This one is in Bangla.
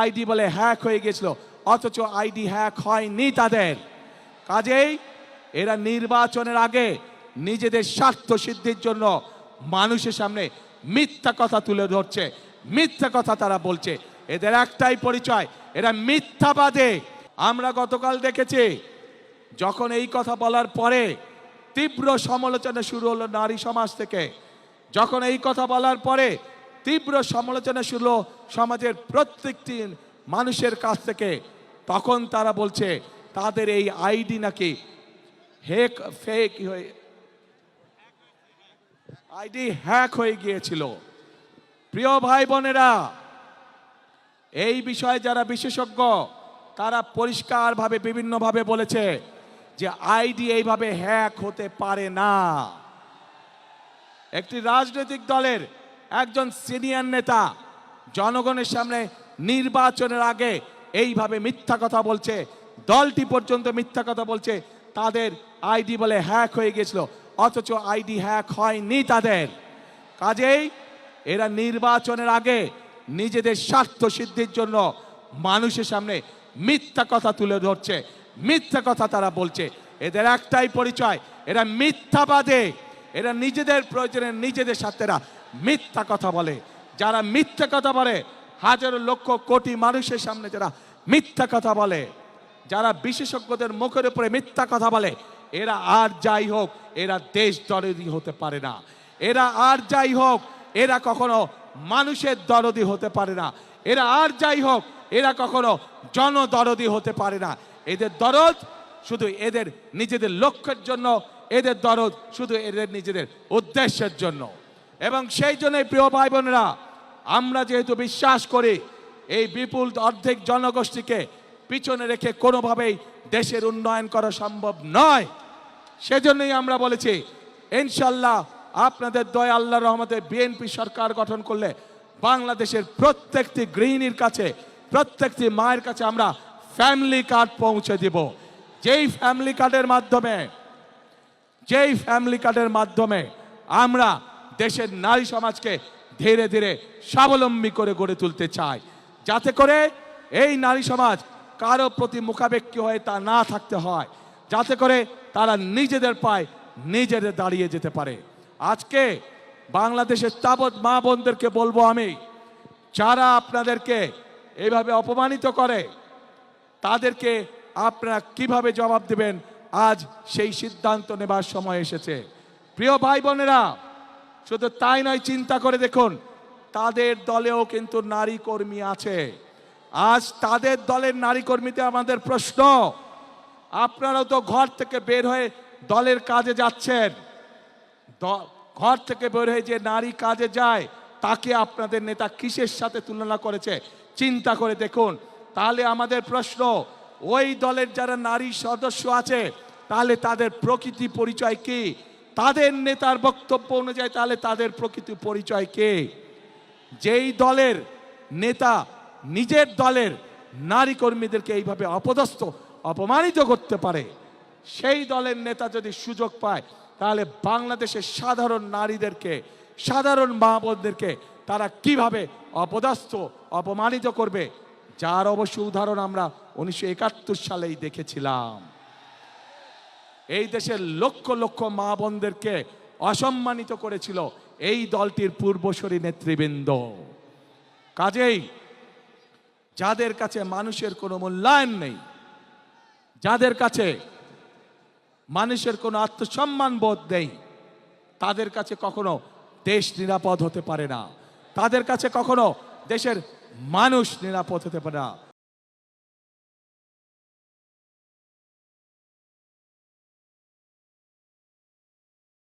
আইডি বলে হ্যাক হয়ে গেছিল, অথচ আইডি হ্যাক হয়নি তাদের। কাজেই এরা নির্বাচনের আগে নিজেদের স্বার্থ সিদ্ধির জন্য মানুষের সামনে মিথ্যা কথা তুলে ধরছে, মিথ্যা কথা তারা বলছে। এদের একটাই পরিচয়, এরা মিথ্যাবাদী। আমরা গতকাল দেখেছি যখন এই কথা বলার পরে তীব্র সমালোচনা শুরু হলো নারী সমাজ থেকে, যখন এই কথা বলার পরে তীব্র সমালোচনা শুরু হলো সমাজের প্রত্যেকটি মানুষের কাছ থেকে, তখন তারা বলছে তাদের এই আইডি নাকি ফেক হয়ে আইডি হ্যাক হয়ে গিয়েছিল। প্রিয় ভাই বোনেরা, এই বিষয়ে যারা বিশেষজ্ঞ তারা পরিষ্কারভাবে বিভিন্নভাবে বলেছে যে আইডি এইভাবে হ্যাক হতে পারে না। একটি রাজনৈতিক দলের একজন সিনিয়র নেতা জনগণের সামনে নির্বাচনের আগে এইভাবে মিথ্যা কথা বলছে, দলটি পর্যন্ত মিথ্যা কথা বলছে তাদের আইডি বলে হ্যাক হয়ে গেছিল, অথচ আইডি হ্যাক হয়নি তাদের। কাজেই এরা নির্বাচনের আগে নিজেদের স্বার্থ সিদ্ধির জন্য মানুষের সামনে মিথ্যা কথা তুলে ধরছে, মিথ্যা কথা তারা বলছে। এদের একটাই পরিচয়, এরা মিথ্যাবাদী। এরা নিজেদের প্রয়োজনে নিজেদের স্বার্থেরা মিথ্যা কথা বলে। যারা মিথ্যা কথা বলে, হাজারো লক্ষ কোটি মানুষের সামনে যারা মিথ্যা কথা বলে, যারা বিশেষজ্ঞদের মুখের উপরে মিথ্যা কথা বলে, এরা আর যাই হোক এরা দেশ দরদি হতে পারে না। এরা আর যাই হোক এরা কখনো মানুষের দরদি হতে পারে না। এরা আর যাই হোক এরা কখনো জনদরদি হতে পারে না। এদের দরদ শুধু এদের নিজেদের লক্ষ্যের জন্য, এদের দরদ শুধু এদের নিজেদের উদ্দেশ্যের জন্য। এবং সেই জন্যই প্রিয় ভাই বোনেরা, আমরা যেহেতু বিশ্বাস করি এই বিপুল অর্ধেক জনগোষ্ঠীকে পিছনে রেখে কোনোভাবেই দেশের উন্নয়ন করা সম্ভব নয়, সেজন্যই আমরা বলেছি ইনশাল্লাহ আপনাদের দয়া আল্লাহর রহমতে বিএনপি সরকার গঠন করলে বাংলাদেশের প্রত্যেকটি গৃহিণীর কাছে, প্রত্যেকটি মায়ের কাছে আমরা ফ্যামিলি কার্ড পৌঁছে দিব। যেই ফ্যামিলি কার্ডের মাধ্যমে আমরা দেশের নারী সমাজকে ধীরে ধীরে স্বাবলম্বী করে গড়ে তুলতে চাই, যাতে করে এই নারী সমাজ কারো প্রতি মুখাপেক্ষী হয়ে তা না থাকতে হয়, যাতে করে তারা নিজেদের পায়ে নিজেদের দাঁড়িয়ে যেতে পারে। আজকে বাংলাদেশের তাবৎ মা বোনদেরকে বলবো আমি, যারা আপনাদেরকে এইভাবে অপমানিত করে তাদেরকে আপনারা কিভাবে জবাব দেবেন, আজ সেই সিদ্ধান্ত নেবার সময় এসেছে। প্রিয় ভাই বোনেরা, শুধু তাই নয়, চিন্তা করে দেখুন তাদের দলেও কিন্তু নারী কর্মী আছে। আজ তাদের দলের নারী কর্মীতে আমাদের প্রশ্ন, আপনারাও তো ঘর থেকে বের হয়ে দলের কাজে যাচ্ছেন, ঘর থেকে বের হয়ে যে নারী কাজে যায় তাকে আপনাদের নেতা কিসের সাথে তুলনা করেছে চিন্তা করে দেখুন। তাহলে আমাদের প্রশ্ন, ওই দলের যারা নারী সদস্য আছে তাহলে তাদের প্রকৃতি পরিচয় কি? তাদের নেতার বক্তব্য অনুযায়ী তাহলে তাদের প্রকৃতি পরিচয় কে? যেই দলের নেতা নিজের দলের নারী কর্মীদেরকে এইভাবে অপদস্থ অপমানিত করতে পারে, সেই দলের নেতা যদি সুযোগ পায় তাহলে বাংলাদেশের সাধারণ নারীদেরকে, সাধারণ মা বোনদেরকে তারা কিভাবে অপদস্থ অপমানিত করবে, যার অবশ্য উদাহরণ আমরা 1971 সালেই দেখেছিলাম। এই দেশের লক্ষ লক্ষ মা বোনদেরকে অসম্মানিত করেছিল এই দলটির পূর্বসূরি নেতৃবৃন্দ। কাজেই যাদের কাছে মানুষের কোনো মূল্যায়ন নেই, যাদের কাছে মানুষের কোনো আত্মসম্মান বোধ নেই, তাদের কাছে কখনো দেশ নিরাপদ হতে পারে না, তাদের কাছে কখনো দেশের মানুষ নিরাপদ হতে পারে না।